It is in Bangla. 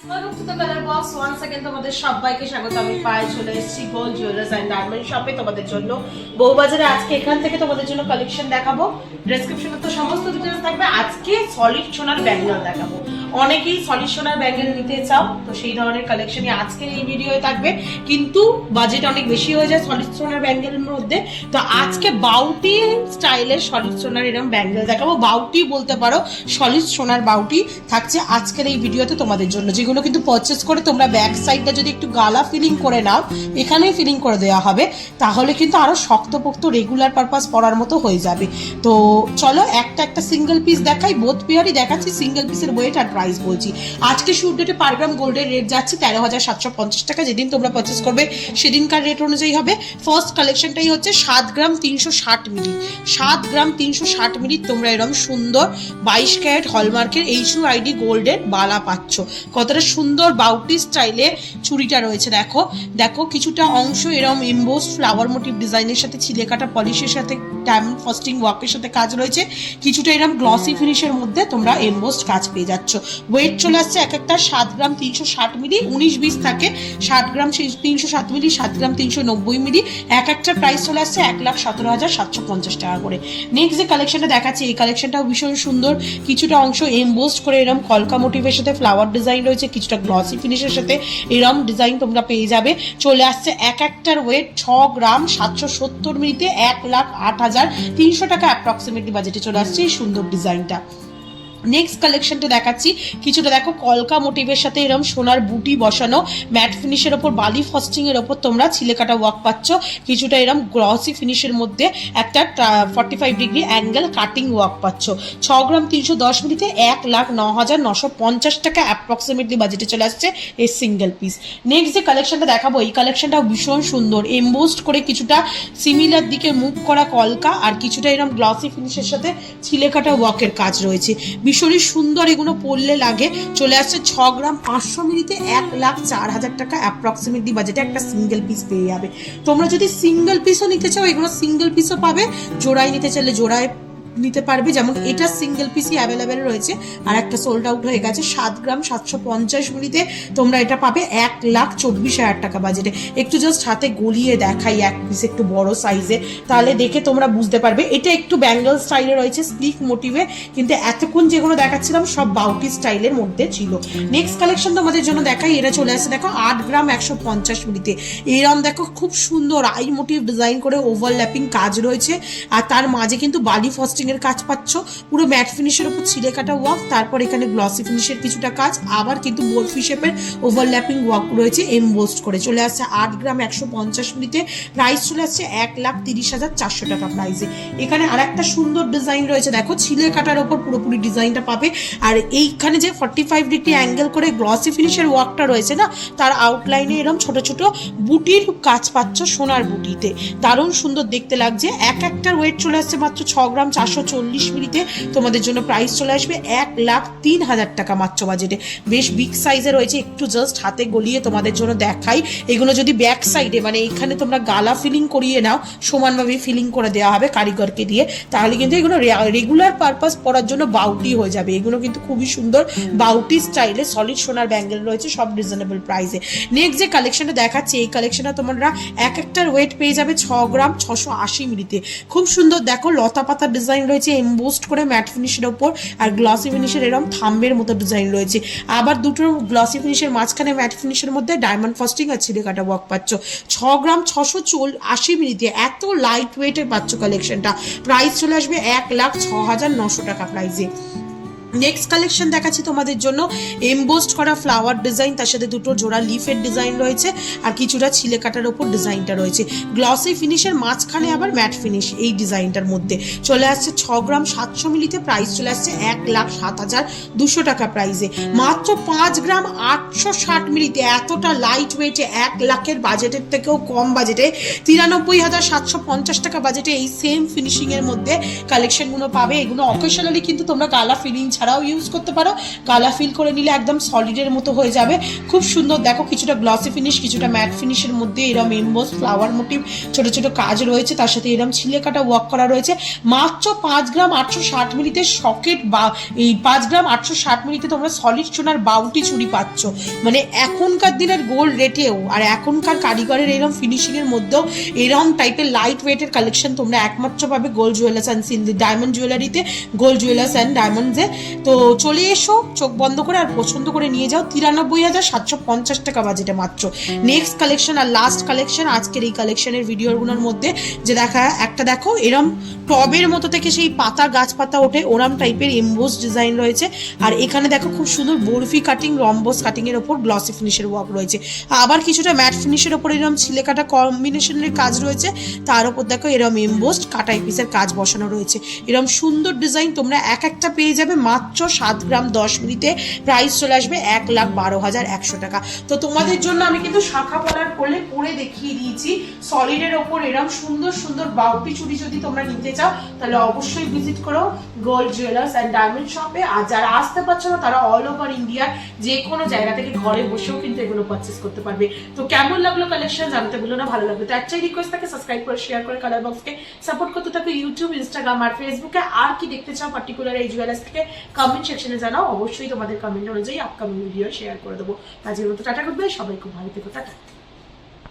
Welcome to the Color Box. Once again তোমাদের সবাইকে স্বাগত। আমি পায়ে চলে এসেছি গোল্ড জুয়েলার্স এন্ড ডায়মন্ড শপে তোমাদের জন্য। বউবাজারে আজকে এখান থেকে তোমাদের জন্য কালেকশন দেখাবো। ডেসক্রিপশনে তো সমস্ত ডিটেইলস থাকবে। আজকে সলিড সোনার ব্যাঙ্গেল দেখাবো। অনেকেই সলিড সোনার ব্যাঙ্গেল নিতে চাও, তো সেই ধরনের কালেকশনই আজকের এই ভিডিওয়ে থাকবে। কিন্তু বাজেট অনেক বেশি হয়ে যায় সলিড সোনার ব্যাঙ্গেলের মধ্যে, তো আজকে বাউটি স্টাইলের সলিড সোনার এরকম ব্যাঙ্গেল দেখাবো। বাউটি বলতে পারো, সলিড সোনার বাউটি থাকছে আজকের এই ভিডিওতে তোমাদের জন্য, যেগুলো কিন্তু পারচেস করে তোমরা ব্যাক সাইডটা যদি একটু গালা ফিলিং করে নাও, এখানেই ফিলিং করে দেওয়া হবে, তাহলে কিন্তু আরো শক্তপোক্ত রেগুলার পারপাস পরার মতো হয়ে যাবে। তো চলো একটা সিঙ্গেল পিস দেখাই, বোথ পেয়ারই দেখাচ্ছি, সিঙ্গেল পিসের ওয়েট আর প্রাইস বলছি। আজকে শুট ডেটে পার গ্রাম গোল্ডের রেট যাচ্ছে 13,750 টাকা। যেদিন তোমরা পারচেস করবে সেদিনকার রেট অনুযায়ী হবে। ফার্স্ট কালেকশনটাই হচ্ছে 7 গ্রাম 360 মিলি। 7 গ্রাম 360 মিলি তোমরা এরকম সুন্দর 22 ক্যারেট হলমার্কের HUID গোল্ডের বালা পাচ্ছ। কতটা সুন্দর বাউটি স্টাইলে চুড়িটা রয়েছে, দেখো দেখো কিছুটা অংশ এরকম এমবোসড ফ্লাওয়ার মোটিভ ডিজাইনের সাথে ছিলে কাটা পলিশের সাথে ডায়মন্ড ফাস্টিং ওয়ার্কের সাথে কাজ রয়েছে। কিছুটা এরকম গ্লসি ফিনিশের মধ্যে তোমরা এমবোসড কাজ পেয়ে যাচ্ছ। ওয়েট চলে আসছে এক একটা 7 গ্রাম 360 মিলি, 19-20 থাকে। 7 গ্রাম 360 মিলি, 7 গ্রাম 390 মিলি, এক একটা প্রাইস চলে আসছে 1,17,750 টাকা করে। নেক্সট যে কালেকশনটা দেখাচ্ছি, এই কালেকশনটাও ভীষণ সুন্দর। কিছুটা অংশ এমবোসড করে এরকম কলকা মোটিভের সাথে ফ্লাওয়ার ডিজাইন রয়েছে, কিছুটা গ্লসি ফিনিশের সাথে এরকম ডিজাইন তোমরা পেয়ে যাবে। চলে আসছে এক একটার ওয়েট 6 গ্রাম 770 মিলিতে 1,08,300 টাকা অ্যাপ্রক্সিমেটলি বাজেটে চলে আসছে এই সুন্দর ডিজাইনটা। নেক্সট কালেকশনটা দেখাচ্ছি, কিছুটা দেখো কলকা মোটিভের সাথে এরকম সোনার বুটি বসানো ম্যাট ফিনিশের ওপর বালি ফস্টিং এর ওপর তোমরা ছিলে কাটা ওয়ার্ক পাচ্ছ। কিছুটা এরকম গ্লসি ফিনিশের মধ্যে একটা 45 ডিগ্রি অ্যাঙ্গেল কাটিং ওয়ার্ক পাচ্ছ। 6 গ্রাম 310 মিলিতে 1,09,950 টাকা অ্যাপ্রক্সিমেটলি বাজেটে চলে আসছে এই সিঙ্গেল পিস। নেক্সট যে কালেকশনটা দেখাবো, এই কালেকশনটাও ভীষণ সুন্দর। এমবোসড করে কিছুটা সিমিলার দিকে মুভ করা কলকা আর কিছুটা এরকম গ্লসি ফিনিশের সাথে ছিলে কাটা ওয়ার্কের কাজ রয়েছে। ভীষণই সুন্দর, এগুলো পরলে লাগে। চলে আসছে 6 গ্রাম 500 মিলিতে 1,04,000 টাকা অ্যাপ্রক্সিমেটলি বাজেটে একটা সিঙ্গেল পিস পেয়ে যাবে। তোমরা যদি সিঙ্গেল পিসও নিতে চাও, এগুলো সিঙ্গেল পিসও পাবে। জোড়ায় নিতে চাইলে জোড়ায় নিতে পারবে, যেমন এটা সিঙ্গেল পিসই অ্যাভেলেবেল রয়েছে, আর একটা সোল্ড আউট হয়ে গেছে। 7 গ্রাম 750 মিলিতে তোমরা এটা পাবে 1,24,000 টাকা বাজেটে। একটু জাস্ট হাতে গলিয়ে দেখাই এক পিস একটু বড় সাইজে, তাহলে দেখে তোমরা বুঝতে পারবে। এটা একটু ব্যাঙ্গেল স্টাইলে রয়েছে, স্লিক মোটিভে, কিন্তু এতক্ষণ যেগুলো দেখাচ্ছিলাম সব বাউটি স্টাইলের মধ্যে ছিল। নেক্সট কালেকশন তোমাদের জন্য দেখাই, এটা চলে আসছে দেখো 8 গ্রাম 150 মিলিতে। এরম দেখো খুব সুন্দর আই মোটিভ ডিজাইন করে ওভারল্যাপিং কাজ রয়েছে, আর তার মাঝে কিন্তু বালি ফস্টিং এর কাজ পাচ্ছ। পুরো ম্যাট ফিনিশের উপর ছিলে কাটা ওয়ার্ক, তারপর এখানে গ্লসি ফিনিশের কিছুটা কাজ, আবার কিন্তু বরফি শেপের ওভারল্যাপিং ওয়ার্ক রয়েছে এমবোসড করে। চলে আসছে 8 গ্রাম 150 মিলিতে, প্রাইস চলে আসছে 1,30,400 টাকা প্রাইসে। এখানে আর একটা সুন্দর ডিজাইন রয়েছে, দেখো ছিলে কাটার ওপর পুরোপুরি ডিজাইনটা পাবে। আর এইখানে যে 45 ডিগ্রি অ্যাঙ্গেল করে গ্লসি ফিনিশের ওয়ার্কটা রয়েছে না, তার আউটলাইনে এরকম ছোট ছোট বুটির কাজ পাচ্ছ সোনার বুটিতে, দারুণ সুন্দর দেখতে লাগছে। এক একটার ওয়েট চলে আসছে মাত্র 6 গ্রাম 440 মিলিতে। তোমাদের জন্য প্রাইস চলে আসবে 1,03,000 টাকা মাত্র বাজেটে। বেশ বিগ সাইজে রয়েছে, একটু জাস্ট হাতে গলিয়ে তোমাদের জন্য দেখাই। এগুলো যদি ব্যাক সাইডে মানে এখানে তোমরা গালা ফিলিং করিয়ে নাও, সমানভাবে ফিলিং করে দেওয়া হবে কারিগরকে দিয়ে, তাহলে কিন্তু এগুলো রেগুলার পারপাস পরার জন্য বাউটি হয়ে যাবে। এগুলো কিন্তু খুবই সুন্দর বাউটি স্টাইলে সলিড সোনার ব্যাঙ্গেল রয়েছে, সব রিজনেবল প্রাইসে। নেক্সট যে কালেকশনটা দেখাচ্ছি, এই কালেকশনটা তোমরা এক একটার ওয়েট পেয়ে যাবে 6 গ্রাম 680 মিলিতে। খুব সুন্দর দেখো লতা পাতা ডিজাইন রয়েছে এমবোসড করে ম্যাট ফিনিশের ওপর, আর গ্লসি ফিনিশের এরকম থাম্বের মতো ডিজাইন রয়েছে। আবার দুটো গ্লসি ফিনিশের মাঝখানে ম্যাট ফিনিশের মধ্যে ডায়মন্ড ফাস্টিং আর ছিলে কাটা ওয়ার্ক পাচ্ছ। 6 গ্রাম 680 মিলিতে এত লাইট ওয়েটের পাচ্ছ কালেকশনটা। প্রাইস চলে আসবে 1,06,900 টাকা প্রাইসে। নেক্সট কালেকশন দেখাচ্ছি তোমাদের জন্য, এমবোসড করা ফ্লাওয়ার ডিজাইন, তার সাথে দুটো জোড়া লিফের ডিজাইন রয়েছে, আর কিছুটা ছিলে কাটার ওপর ডিজাইনটা রয়েছে। গ্লসি ফিনিশের মাঝখানে আবার ম্যাট ফিনিশ এই ডিজাইনটার মধ্যে। চলে আসছে 6 গ্রাম 700 মিলিতে, প্রাইস চলে আসছে 1,07,200 টাকা প্রাইসে। মাত্র 5 গ্রাম 860 মিলিতে এতটা লাইট ওয়েটে 1 লাখের বাজেটের থেকেও কম বাজেটে 93,750 টাকা বাজেটে এই সেম ফিনিশিং এর মধ্যে কালেকশনগুলো পাবে। এগুলো অকেশনালি কিন্তু তোমরা গালা ফিলিং ছাড়াও ইউজ করতে পারো, কালার ফিল করে নিলে একদম সলিডের মতো হয়ে যাবে। খুব সুন্দর, দেখো কিছুটা গ্লসি ফিনিশ, কিছুটা ম্যাট ফিনিশের মধ্যে এরম এমবোস ফ্লাওয়ার মোটিভ ছোট ছোট কাজ রয়েছে, তার সাথে এরম ছিলে কাটা ওয়ার্ক করা রয়েছে। মাত্র 5 গ্রাম 860 মিলিতে সকেট বা এই 5 গ্রাম 860 মিলিতে তোমরা সলিড সোনার বাউটি চুড়ি পাচ্ছ। মানে এখনকার দিনের গোল্ড রেটেও আর এখনকার কারিগরের এরম ফিনিশিং এর মধ্যেও এরম টাইপের লাইট ওয়েটের কালেকশন তোমরা একমাত্র পাবে gold jewellers and Sindhi diamond জুয়েলারিতে, গোল্ড জুয়েলার্স অ্যান্ড ডায়মন্ডসে। তো চলে এসো, চোখ বন্ধ করে আর পছন্দ করে নিয়ে যাও। 93,750 টাকা বাজেটে মাত্র। নেক্সট কালেকশন আর লাস্ট কালেকশন আজকের এই কালেকশনের ভিডিওগুলোর মধ্যে যে একটা দেখো এরম টবের মতো থেকে সেই পাতা গাছ পাতা ওঠে ওরম টাইপের এমবোস ডিজাইন রয়েছে। আর এখানে দেখো খুব সুন্দর বরফি কাটিং রম্বোস কাটিং এর ওপর গ্লসি ফিনিশের ওয়ার্ক রয়েছে। আবার কিছুটা ম্যাট ফিনিশের ওপর এরম ছিলে কাটা কম্বিনেশনের কাজ রয়েছে, তার উপর দেখো এরম এমবোসড কাটাই পিসের কাজ বসানো রয়েছে। এরম সুন্দর ডিজাইন তোমরা একটা পেয়ে যাবে মাত্র 7 গ্রাম 10 মিলিতে। প্রাইস চলে আসবে 1,12,100 টাকা। তো তোমাদের জন্য আমি কিন্তু শাখা পলার করলে পরে দেখিয়ে দিয়েছি সলিডের ওপর এরম সুন্দর সুন্দর বাউটি চুড়ি। যদি তোমরা নিতে চাও তাহলে অবশ্যই ভিজিট করো গোল্ড জুয়েলার্স অ্যান্ড ডায়মন্ড শপে। আর যারা আসতে পারছো না তারা অল ওভার ইন্ডিয়ার যে কোনো জায়গা থেকে ঘরে বসেও কিন্তু এগুলো পারচেস করতে পারবে। তো কেমন লাগলো কালেকশন জানতে ভুলো না, ভালো লাগবে তো একটাই রিকোয়েস্ট থাকে সাবস্ক্রাইব করে শেয়ার করে কালার বক্সকে সাপোর্ট করতে থাকো ইউটিউব ইনস্টাগ্রাম আর ফেসবুকে। আর কি দেখতে চাও পার্টিকুলার এই জুয়েলার্স থেকে কমেন্ট সেকশনে জানাও, অবশ্যই তোমাদের কমেন্ট অনুযায়ী আপকামিং ভিডিও শেয়ার করে দেবো। আজকের মতো টাটা, গুড বাই, সবাই খুব ভালো থেকো, টাটা।